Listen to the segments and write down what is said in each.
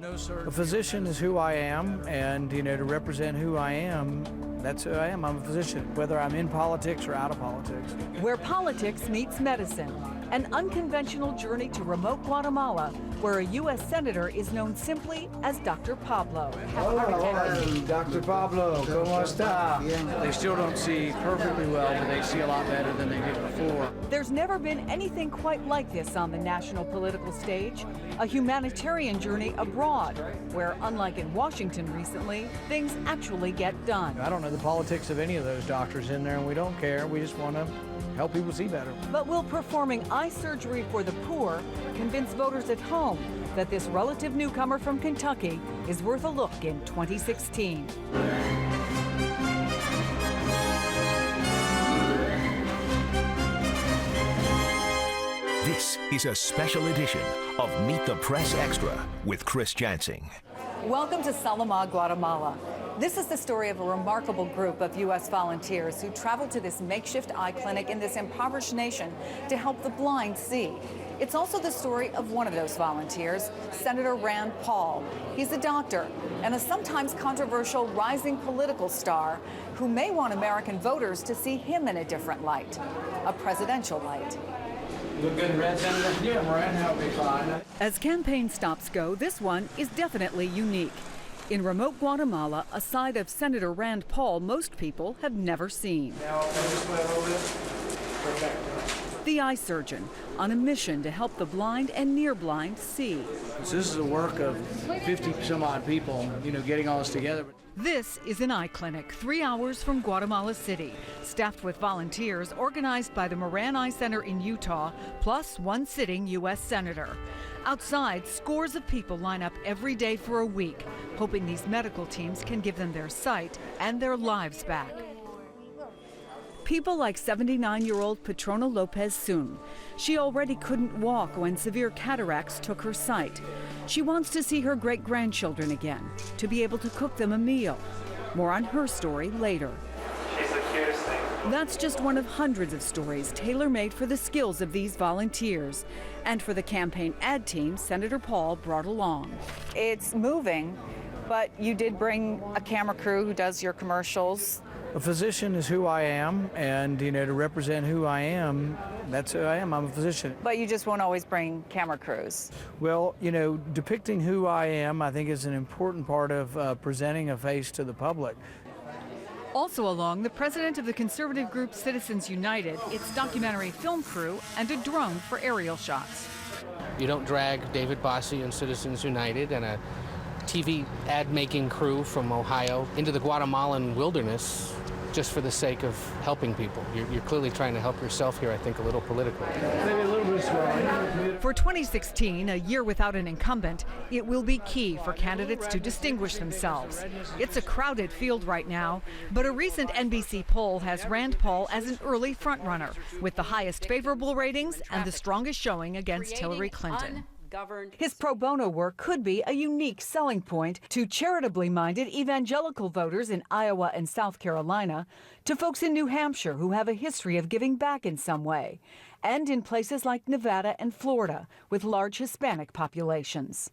A physician is who I am, and, to represent who I am, that's who I am. I'm a physician, whether I'm in politics or out of politics. Where politics meets medicine. An unconventional journey to remote Guatemala, where a U.S. senator is known simply as Dr. Pablo. Hello, Dr. Pablo, ¿cómo está? They still don't see perfectly well, but they see a lot better than they did before. There's never been anything quite like this on the national political stage. A humanitarian journey abroad, where, unlike in Washington recently, things actually get done. I don't know the politics of any of those doctors in there, and we don't care. We just want to help people see better. But will performing eye surgery for the poor convince voters at home that this relative newcomer from Kentucky is worth a look in 2016? This is a special edition of Meet the Press Extra with Chris Jansing. Welcome to Salamá, Guatemala. This is the story of a remarkable group of U.S. volunteers who traveled to this makeshift eye clinic in this impoverished nation to help the blind see. It's also the story of one of those volunteers, Senator Rand Paul. He's a doctor and a sometimes controversial rising political star who may want American voters to see him in a different light, a presidential light. Look good, Red Senator? Yeah, Rand, that'll be fine. As campaign stops go, this one is definitely unique. In remote Guatemala, a side of Senator Rand Paul most people have never seen. The eye surgeon, on a mission to help the blind and near blind see. So this is the work of 50 some odd people, getting all this together. This is an eye clinic 3 hours from Guatemala City, staffed with volunteers organized by the Moran Eye Center in Utah, plus one sitting U.S. senator. Outside, scores of people line up every day for a week, hoping these medical teams can give them their sight and their lives back. People like 79-year-old Patrona Lopez Sun. She already couldn't walk when severe cataracts took her sight. She wants to see her great-grandchildren again, to be able to cook them a meal. More on her story later. She's the cutest thing. That's just one of hundreds of stories tailor-made for the skills of these volunteers and for the campaign ad team Senator Paul brought along. It's moving, but you did bring a camera crew who does your commercials. A physician is who I am, and, to represent who I am, that's who I am. I'm a physician. But you just won't always bring camera crews. Well, depicting who I am, I think, is an important part of presenting a face to the public. Also along, the president of the conservative group Citizens United, its documentary film crew, and a drone for aerial shots. You don't drag David Bossie and Citizens United and a TV ad-making crew from Ohio into the Guatemalan wilderness just for the sake of helping people. You're clearly trying to help yourself here, I think, a little politically. Maybe a little bit swelling. For 2016, a year without an incumbent, it will be key for candidates to distinguish themselves. It's a crowded field right now, but a recent NBC poll has Rand Paul as an early frontrunner, with the highest favorable ratings and the strongest showing against Hillary Clinton. His pro bono work could be a unique selling point to charitably minded evangelical voters in Iowa and South Carolina, to folks in New Hampshire who have a history of giving back in some way, and in places like Nevada and Florida with large Hispanic populations.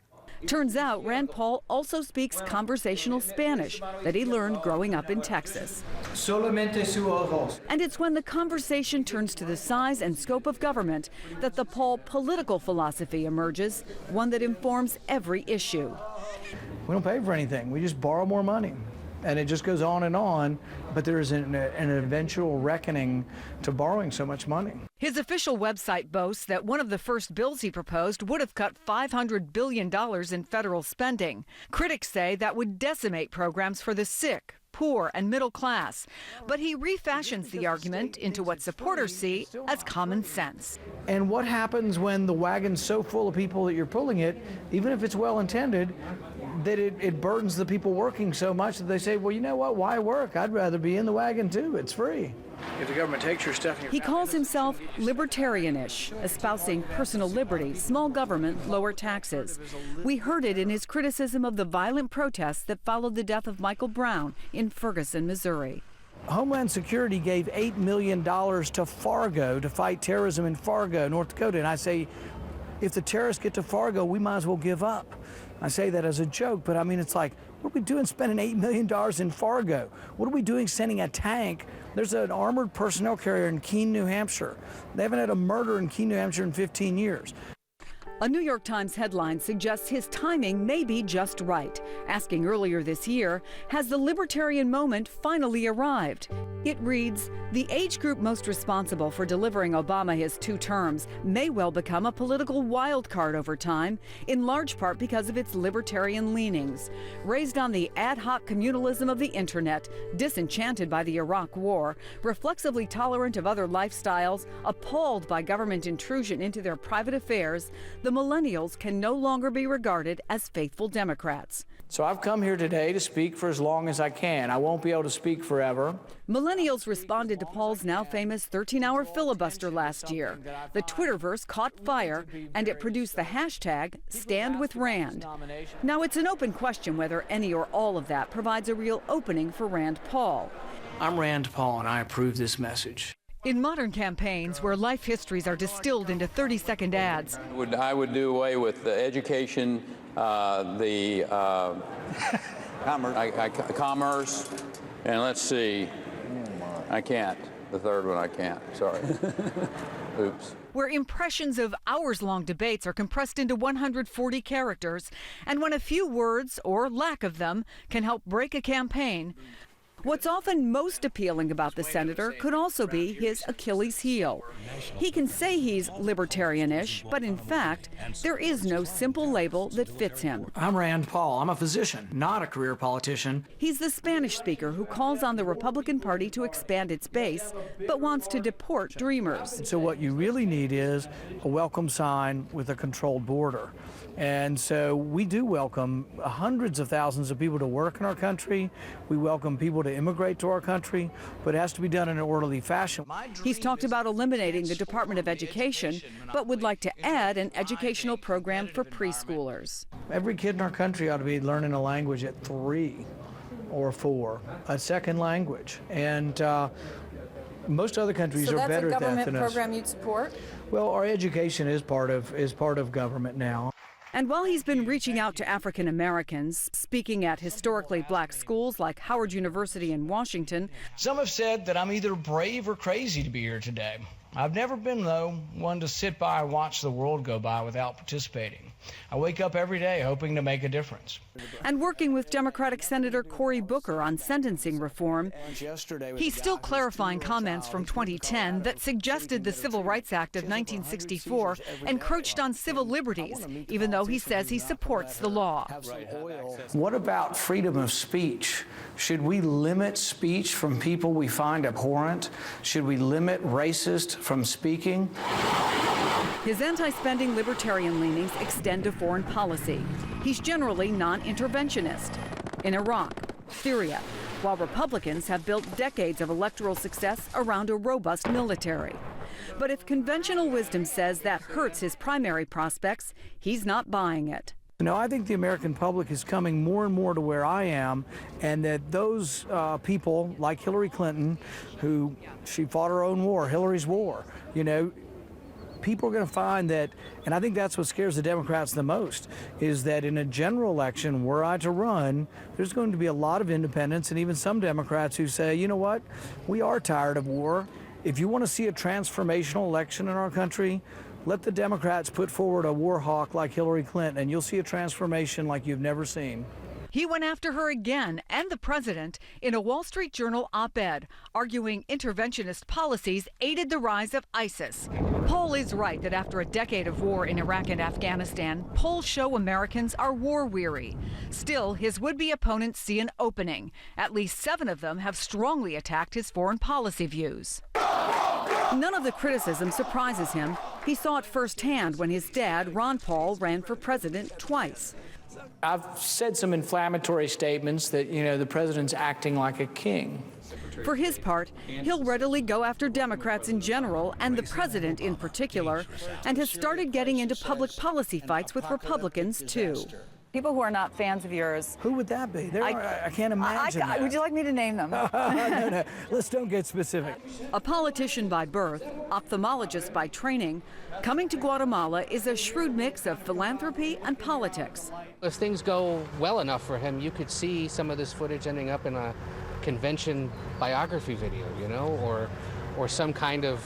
Turns out Rand Paul also speaks conversational Spanish that he learned growing up in Texas. Solamente su ojos. And it's when the conversation turns to the size and scope of government that the Paul political philosophy emerges, one that informs every issue. We don't pay for anything. We just borrow more money. And it just goes on, but there's an eventual reckoning to borrowing so much money. His official website boasts that one of the first bills he proposed would have cut $500 billion in federal spending. Critics say that would decimate programs for the sick, poor, and middle class. But he refashions the argument into what supporters see as common sense. And what happens when the wagon's so full of people that you're pulling it, even if it's well-intended, that it burdens the people working so much that they say, well, you know what, why work? I'd rather be in the wagon too, it's free. If the government takes your stuff... He calls himself libertarianish, espousing personal liberty, small government, lower taxes. We heard it in his criticism of the violent protests that followed the death of Michael Brown in Ferguson, Missouri. Homeland Security gave $8 million to Fargo to fight terrorism in Fargo, North Dakota. And I say, if the terrorists get to Fargo, we might as well give up. I say that as a joke, but I mean, it's like, what are we doing spending $8 million in Fargo? What are we doing sending a tank? There's an armored personnel carrier in Keene, New Hampshire. They haven't had a murder in Keene, New Hampshire in 15 years. A New York Times headline suggests his timing may be just right, asking earlier this year, has the libertarian moment finally arrived? It reads, the age group most responsible for delivering Obama his 2 terms may well become a political wild card over time, in large part because of its libertarian leanings. Raised on the ad hoc communalism of the internet, disenchanted by the Iraq War, reflexively tolerant of other lifestyles, appalled by government intrusion into their private affairs, the millennials can no longer be regarded as faithful Democrats. So I've come here today to speak for as long as I can. I won't be able to speak forever. Millennials responded to Paul's now famous 13-hour filibuster last year. The Twitterverse caught fire, and it produced the hashtag #StandWithRand. Now it's an open question whether any or all of that provides a real opening for Rand Paul. I'm Rand Paul, and I approve this message. In modern campaigns where life histories are distilled into 30-second ads, I would do away with the education, commerce, and let's see, I can't. The third one I can't, sorry. Oops. where impressions of hours-long debates are compressed into 140 characters, and when a few words, or lack of them, can help break a campaign. What's often most appealing about the senator could also be his Achilles heel. He can say he's libertarian-ish, but in fact, there is no simple label that fits him. I'm Rand Paul. I'm a physician, not a career politician. He's the Spanish speaker who calls on the Republican Party to expand its base, but wants to deport dreamers. So what you really need is a welcome sign with a controlled border. And so we do welcome hundreds of thousands of people to work in our country. We welcome people to immigrate to our country, but it has to be done in an orderly fashion. He's talked about eliminating the Department of Education, but would like to add an educational program for preschoolers. Every kid in our country ought to be learning a language at 3 or 4, a second language. And most other countries are better at that than us. So that's a government program you'd support? Well, our education is part of government now. And while he's been reaching out to African Americans, speaking at historically black schools like Howard University in Washington, some have said that I'm either brave or crazy to be here today. I've never been, though, one to sit by and watch the world go by without participating. I wake up every day hoping to make a difference. And working with Democratic Senator Cory Booker on sentencing reform, he's still clarifying comments from 2010 that suggested the Civil Rights Act of 1964 encroached on civil liberties, even though he says he supports the law. What about freedom of speech? Should we limit speech from people we find abhorrent? Should we limit racists from speaking? His anti-spending libertarian leanings extend to foreign policy. He's generally non-interventionist. In Iraq, Syria, while Republicans have built decades of electoral success around a robust military. But if conventional wisdom says that hurts his primary prospects, he's not buying it. You know, I think the American public is coming more and more to where I am, and that those people like Hillary Clinton, who she fought her own war, Hillary's war, you know, people are going to find that, and I think that's what scares the Democrats the most, is that in a general election, were I to run, there's going to be a lot of independents and even some Democrats who say, you know what, we are tired of war. If you want to see a transformational election in our country, let the Democrats put forward a war hawk like Hillary Clinton, and you'll see a transformation like you've never seen. He went after her again and the president in a Wall Street Journal op-ed, arguing interventionist policies aided the rise of ISIS. Paul is right that after a decade of war in Iraq and Afghanistan, polls show Americans are war-weary. Still, his would-be opponents see an opening. At least 7 of them have strongly attacked his foreign policy views. None of the criticism surprises him. He saw it firsthand when his dad, Ron Paul, ran for president twice. I've said some inflammatory statements that, you know, the president's acting like a king. For his part, he'll readily go after Democrats in general and the president in particular, and has started getting into public policy fights with Republicans, too. People who are not fans of yours. Who would that be? I can't imagine that. Would you like me to name them? No. Let's don't get specific. A politician by birth, ophthalmologist by training, coming to Guatemala is a shrewd mix of philanthropy and politics. If things go well enough for him, you could see some of this footage ending up in a convention biography video, you know, or some kind of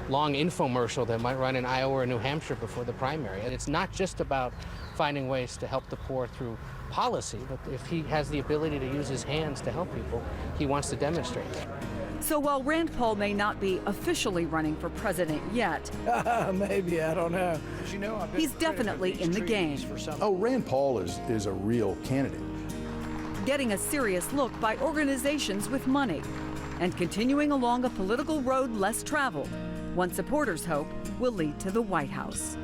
long infomercial that might run in Iowa or New Hampshire before the primary. And it's not just about finding ways to help the poor through policy, but if he has the ability to use his hands to help people, he wants to demonstrate that. So while Rand Paul may not be officially running for president yet, maybe, I don't know. He's definitely in the game. Oh, Rand Paul is a real candidate. Getting a serious look by organizations with money and continuing along a political road less traveled, one supporters hope will lead to the White House.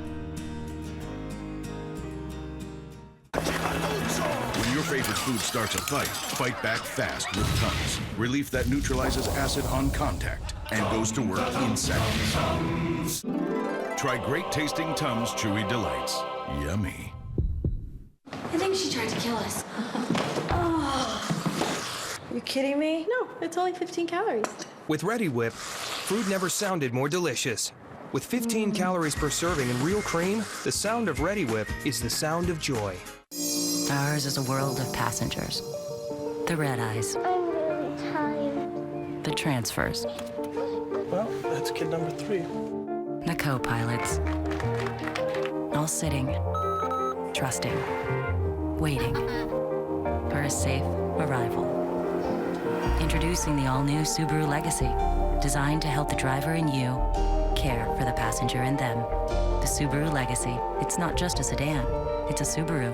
When your favorite food starts a fight, fight back fast with Tums. Relief that neutralizes acid on contact and goes to work in seconds. Try great tasting Tums Chewy Delights. Yummy. I think she tried to kill us. You kidding me? No, it's only 15 calories. With Ready Whip, food never sounded more delicious. With 15 calories per serving and real cream, the sound of Ready Whip is the sound of joy. Ours is a world of passengers. The red eyes. I'm really tired. The transfers. Well, that's kid number 3. The co-pilots. All sitting, trusting, waiting for a safe arrival. Introducing the all-new Subaru Legacy, designed to help the driver and you care for the passenger and them. The Subaru Legacy. It's not just a sedan, it's a Subaru.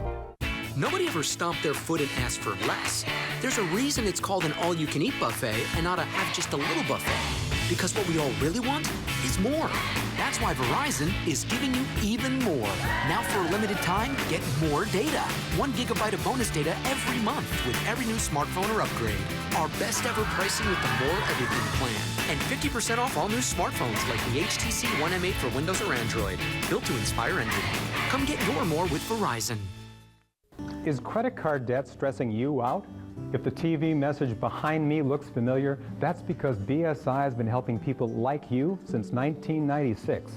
Nobody ever stomped their foot and asked for less. There's a reason it's called an all-you-can-eat buffet and not a have just a little buffet. Because what we all really want is more. That's why Verizon is giving you even more. Now for a limited time, get more data. 1 gigabyte of bonus data every month with every new smartphone or upgrade. Our best ever pricing with the More Everything plan. And 50% off all new smartphones like the HTC One M8 for Windows or Android. Built to inspire envy. Come get your more with Verizon. Is credit card debt stressing you out? If the TV message behind me looks familiar, that's because BSI has been helping people like you since 1996.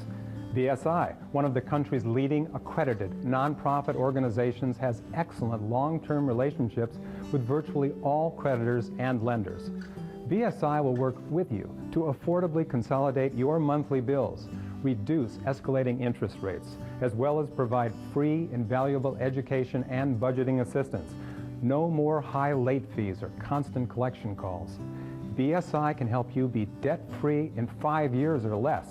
BSI, one of the country's leading accredited nonprofit organizations, has excellent long-term relationships with virtually all creditors and lenders. BSI will work with you to affordably consolidate your monthly bills, reduce escalating interest rates, as well as provide free and valuable education and budgeting assistance. No more high late fees or constant collection calls. BSI can help you be debt-free in 5 years or less.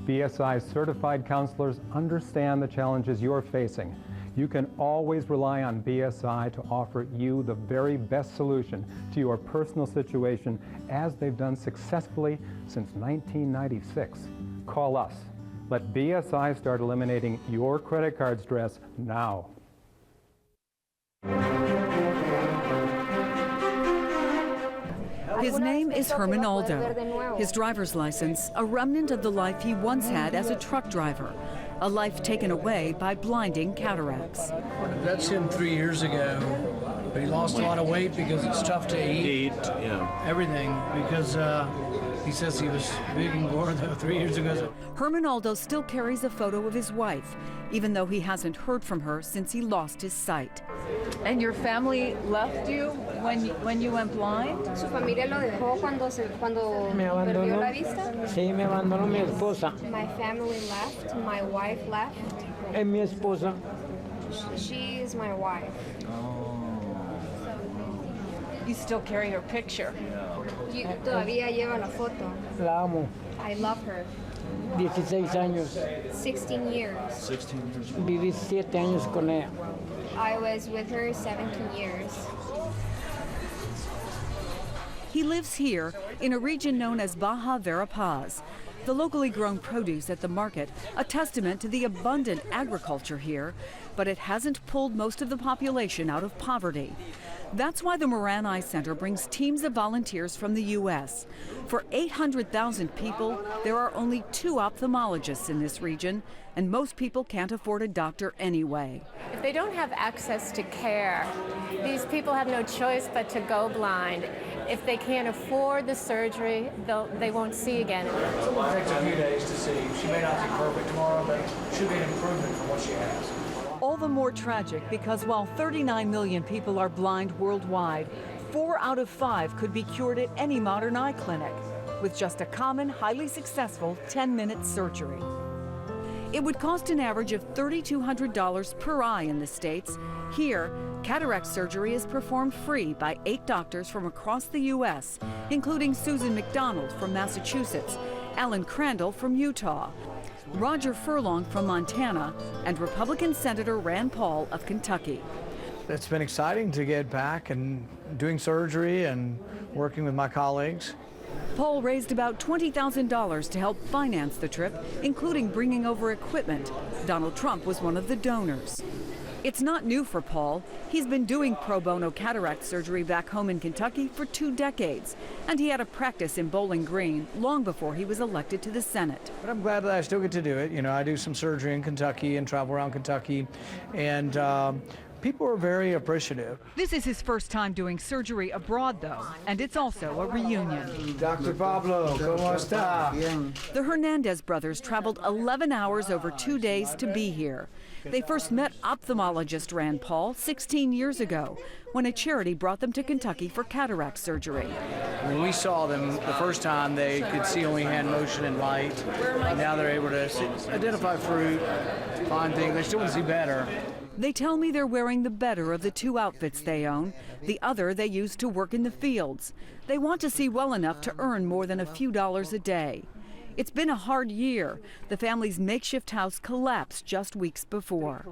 BSI's certified counselors understand the challenges you're facing. You can always rely on BSI to offer you the very best solution to your personal situation, as they've done successfully since 1996. Call us. Let BSI start eliminating your credit card stress now. His name is Herman Aldo. His driver's license, a remnant of the life he once had as a truck driver, a life taken away by blinding cataracts. That's him 3 years ago, but he lost a lot of weight because it's tough to eat. Everything, because he says he was big and gory 3 years ago. Herman Aldo still carries a photo of his wife, even though he hasn't heard from her since he lost his sight. And your family left you when you went blind? Su familia lo dejó cuando perdió la vista. Sí, me abandonó mi esposa. My family left. My wife left. Es mi esposa. She is my wife. You still carry her picture. Todavía lleva la foto. La amo. I love her. 16 años. 16 years. Viví 7 años con ella. I was with her 17 years. He lives here in a region known as Baja Verapaz, The locally grown produce at the market, a testament to the abundant agriculture here, but it hasn't pulled most of the population out of poverty. That's why the Moran Eye Center brings teams of volunteers from the U.S. For 800,000 people, there are only 2 ophthalmologists in this region, and most people can't afford a doctor anyway. If they don't have access to care, these people have no choice but to go blind. If they can't afford the surgery, they won't see again. It takes a few days to see. She may not be perfect tomorrow, but should be an improvement from what she has. All the more tragic because while 39 million people are blind worldwide, 4 out of 5 could be cured at any modern eye clinic with just a common, highly successful 10-minute surgery. It would cost an average of $3,200 per eye in the States. Here, cataract surgery is performed free by 8 doctors from across the U.S., including Susan McDonald from Massachusetts, Alan Crandall from Utah, Roger Furlong from Montana, and Republican Senator Rand Paul of Kentucky. It's been exciting to get back and doing surgery and working with my colleagues. Paul raised about $20,000 to help finance the trip, including bringing over equipment. Donald Trump was one of the donors. It's not new for Paul. He's been doing pro bono cataract surgery back home in Kentucky for 2 decades, and he had a practice in Bowling Green long before he was elected to the Senate. But I'm glad that I still get to do it. You know, I do some surgery in Kentucky and travel around Kentucky, and people are very appreciative. This is his first time doing surgery abroad, though, and it's also a reunion. Dr. Pablo, ¿cómo está? The Hernandez brothers traveled 11 hours over 2 days to be here. They first met ophthalmologist Rand Paul 16 years ago when a charity brought them to Kentucky for cataract surgery. When we saw them the first time, they could see only hand motion and light. Now they're able to identify fruit, find things. They still want to see better. They tell me they're wearing the better of the 2 outfits they own. The other they use to work in the fields. They want to see well enough to earn more than a few dollars a day. It's been a hard year. The family's makeshift house collapsed just weeks before.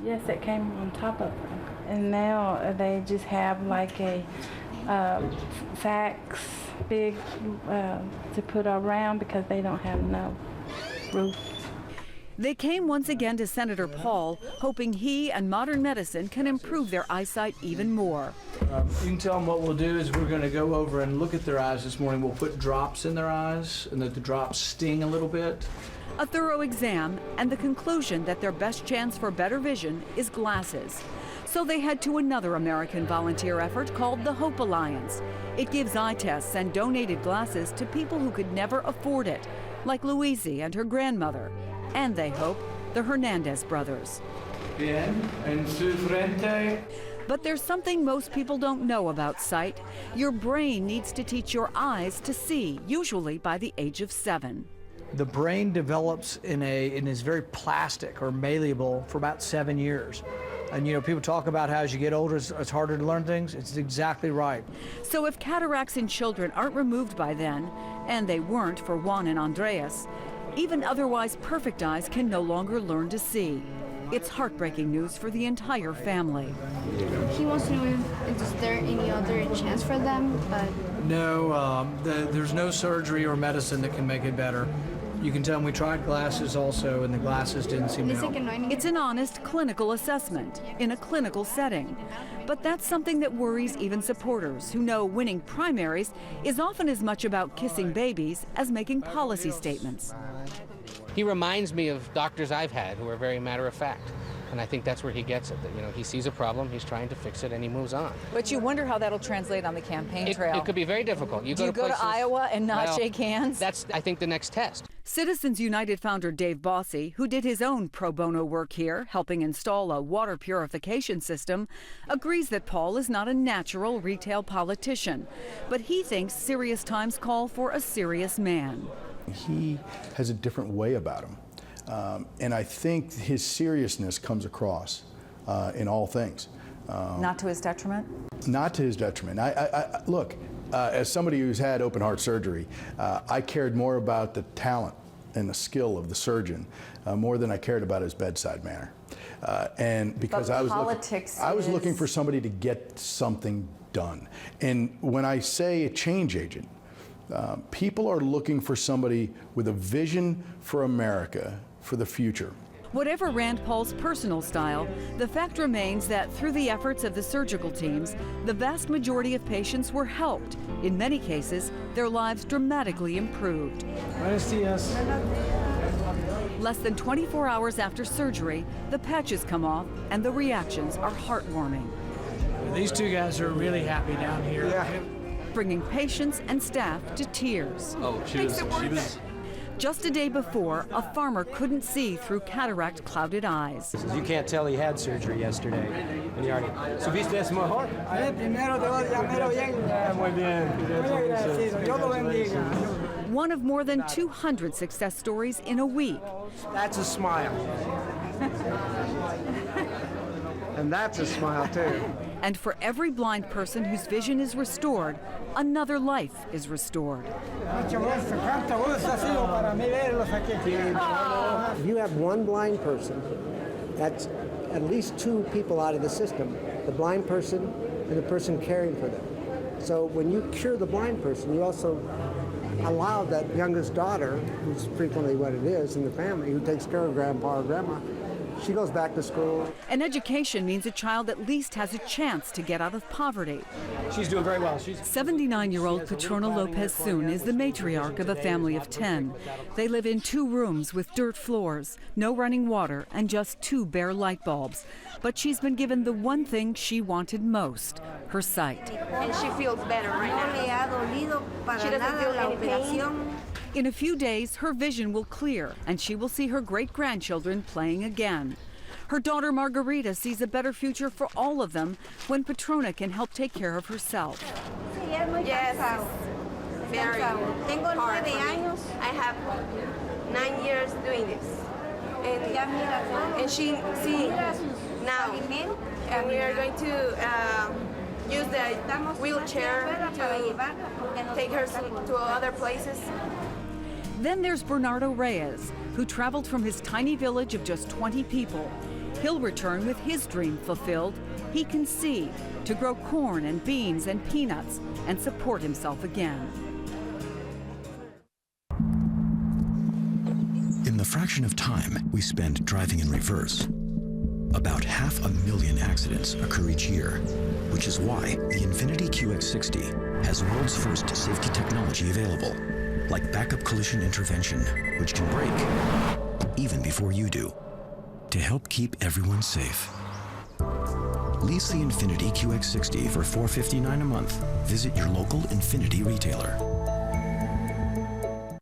Yes, it came on top of them. And now they just have like a sacks big to put around because they don't have no roof. They came once again to Senator Paul, hoping he and modern medicine can improve their eyesight even more. You can tell them what we'll do is we're going to go over and look at their eyes this morning. We'll put drops in their eyes, and that the drops sting a little bit. A thorough exam and the conclusion that their best chance for better vision is glasses. So they head to another American volunteer effort called the Hope Alliance. It gives eye tests and donated glasses to people who could never afford it, like Louise and her grandmother. And they hope, the Hernandez brothers. Bien, en su frente. But there's something most people don't know about sight. Your brain needs to teach your eyes to see, usually by the age of 7. The brain develops and is very plastic or malleable for about 7 years. And you know, people talk about how as you get older, it's harder to learn things. It's exactly right. So if cataracts in children aren't removed by then, and they weren't for Juan and Andreas, even otherwise perfect eyes can no longer learn to see. It's heartbreaking news for the entire family. He wants to know if is there any other chance for them, but... No, there's no surgery or medicine that can make it better. You can tell them we tried glasses also, and the glasses didn't seem to help. It's an honest clinical assessment in a clinical setting. But that's something that worries even supporters who know winning primaries is often as much about kissing babies as making policy statements. He reminds me of doctors I've had who are very matter of fact. And I think that's where he gets it, that, you know, he sees a problem, he's trying to fix it, and he moves on. But you wonder how that'll translate on the campaign trail. It could be very difficult. Do you go to Iowa and not shake hands? That's, I think, the next test. Citizens United founder Dave Bossy, who did his own pro bono work here, helping install a water purification system, agrees that Paul is not a natural retail politician. But he thinks serious times call for a serious man. He has a different way about him. And I think his seriousness comes across in all things. Not to his detriment? Not to his detriment. Look, as somebody who's had open heart surgery, I cared more about the talent and the skill of the surgeon more than I cared about his bedside manner. And because I was looking for somebody to get something done. And when I say a change agent, People are looking for somebody with a vision for America, for the future. Whatever Rand Paul's personal style, the fact remains that through the efforts of the surgical teams, the vast majority of patients were helped. In many cases, their lives dramatically improved. Less than 24 hours after surgery, the patches come off and the reactions are heartwarming. These two guys are really happy down here. Bringing patients and staff to tears. Oh, she was. Just a day before, a farmer couldn't see through cataract-clouded eyes. You can't tell he had surgery yesterday. And he already. ¿Subiste eso mejor? Muy bien. One of more than 200 success stories in a week. That's a smile. And that's a smile, too. And for every blind person whose vision is restored, another life is restored. You have one blind person, that's at least two people out of the system, the blind person and the person caring for them. So when you cure the blind person, you also allow that youngest daughter, who's frequently what it is in the family, who takes care of grandpa or grandma, she goes back to school. An education means a child at least has a chance to get out of poverty. She's doing very well. 79-year-old Patrona Lopez Soon is the matriarch of a family of 10. They live in 2 rooms with dirt floors, no running water, and just 2 bare light bulbs. But she's been given the one thing she wanted most, her sight. And she feels better right now. She doesn't feel any pain. In a few days, her vision will clear, and she will see her great-grandchildren playing again. Her daughter Margarita sees a better future for all of them when Patrona can help take care of herself. Yes, very hard for me. I have 9 years doing this. And she now. And we are going to use the wheelchair to take her to other places. Then there's Bernardo Reyes, who traveled from his tiny village of just 20 people. He'll return with his dream fulfilled. He can see, to grow corn and beans and peanuts and support himself again. In the fraction of time we spend driving in reverse, about 500,000 accidents occur each year, which is why the Infiniti QX60 has world's first safety technology available, like backup collision intervention, which can brake even before you do, to help keep everyone safe. Lease the Infiniti QX60 for $459 a month. Visit your local Infiniti retailer.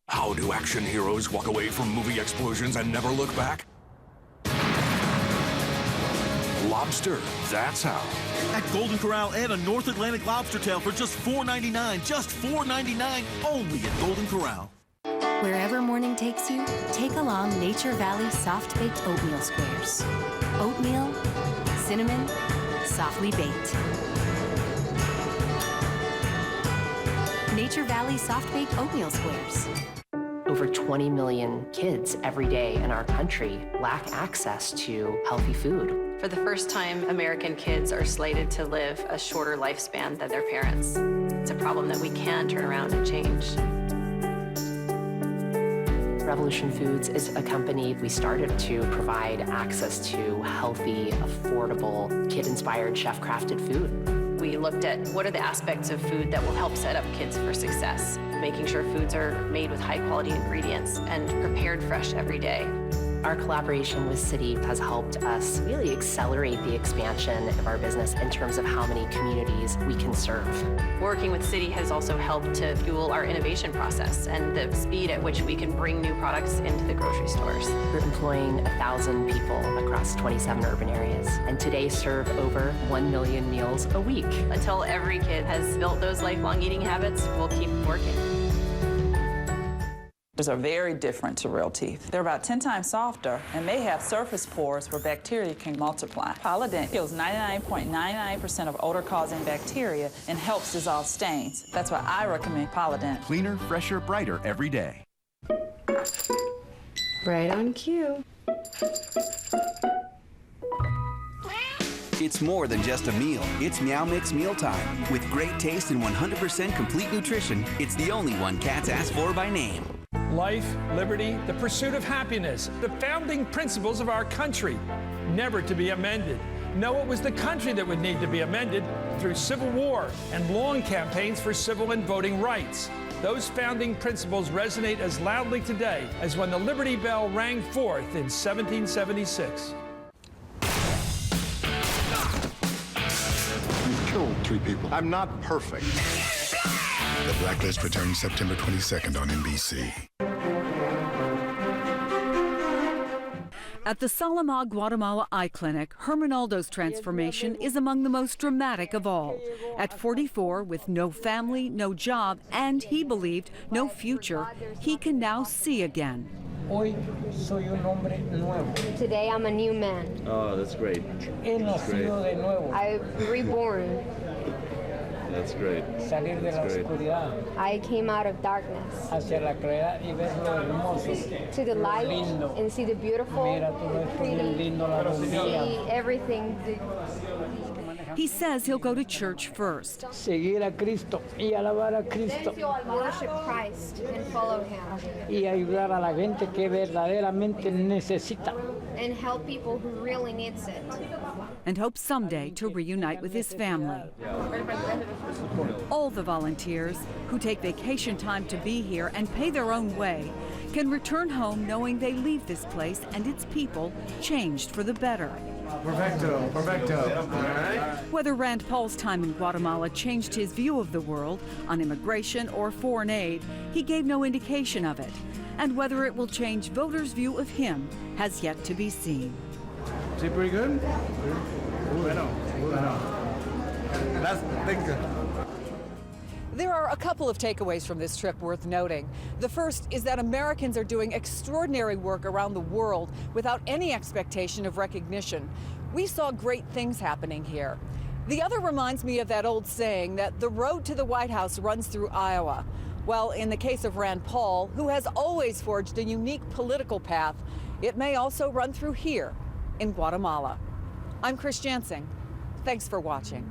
How do action heroes walk away from movie explosions and never look back? Lobster, that's how. At Golden Corral, add a North Atlantic lobster tail for just $4.99. Just $4.99 only at Golden Corral. Wherever morning takes you, take along Nature Valley Soft Baked Oatmeal Squares. Oatmeal, cinnamon, softly baked. Nature Valley Soft Baked Oatmeal Squares. Over 20 million kids every day in our country lack access to healthy food. For the first time, American kids are slated to live a shorter lifespan than their parents. It's a problem that we can turn around and change. Revolution Foods is a company we started to provide access to healthy, affordable, kid-inspired, chef-crafted food. We looked at what are the aspects of food that will help set up kids for success, making sure foods are made with high-quality ingredients and prepared fresh every day. Our collaboration with Citi has helped us really accelerate the expansion of our business in terms of how many communities we can serve. Working with Citi has also helped to fuel our innovation process and the speed at which we can bring new products into the grocery stores. We're employing 1,000 people across 27 urban areas, and today serve over 1 million meals a week. Until every kid has built those lifelong eating habits, we'll keep working. Are very different to real teeth. They're about 10 times softer and may have surface pores where bacteria can multiply. Polident kills 99.99% of odor-causing bacteria and helps dissolve stains. That's why I recommend Polident. Cleaner, fresher, brighter every day. Right on cue. It's more than just a meal. It's Meow Mix Mealtime. With great taste and 100% complete nutrition, it's the only one cats ask for by name. Life, liberty, the pursuit of happiness, the founding principles of our country, never to be amended. No, it was the country that would need to be amended through civil war and long campaigns for civil and voting rights. Those founding principles resonate as loudly today as when the Liberty Bell rang forth in 1776. You've killed 3 people. I'm not perfect. The Blacklist returns September 22nd on NBC. At the Salamag, Guatemala Eye Clinic, Hermanaldo's transformation is among the most dramatic of all. At 44, with no family, no job, and he believed no future, he can now see again. Today I'm a new man. Oh, that's great. That's great. I'm reborn. That's great. That's great. I came out of darkness to the light and see the beautiful, pretty, see everything. He says he'll go to church first. Worship Christ and follow Him. And help people who really needs it. And hopes someday to reunite with his family. All the volunteers who take vacation time to be here and pay their own way can return home knowing they leave this place and its people changed for the better. Perfecto, perfecto. Whether Rand Paul's time in Guatemala changed his view of the world on immigration or foreign aid, he gave no indication of it. And whether it will change voters' view of him has yet to be seen. Is he pretty good? There are a couple of takeaways from this trip worth noting. The first is that Americans are doing extraordinary work around the world without any expectation of recognition. We saw great things happening here. The other reminds me of that old saying that the road to the White House runs through Iowa. Well, in the case of Rand Paul, who has always forged a unique political path, it may also run through here in Guatemala. I'm Chris Jansing. Thanks for watching.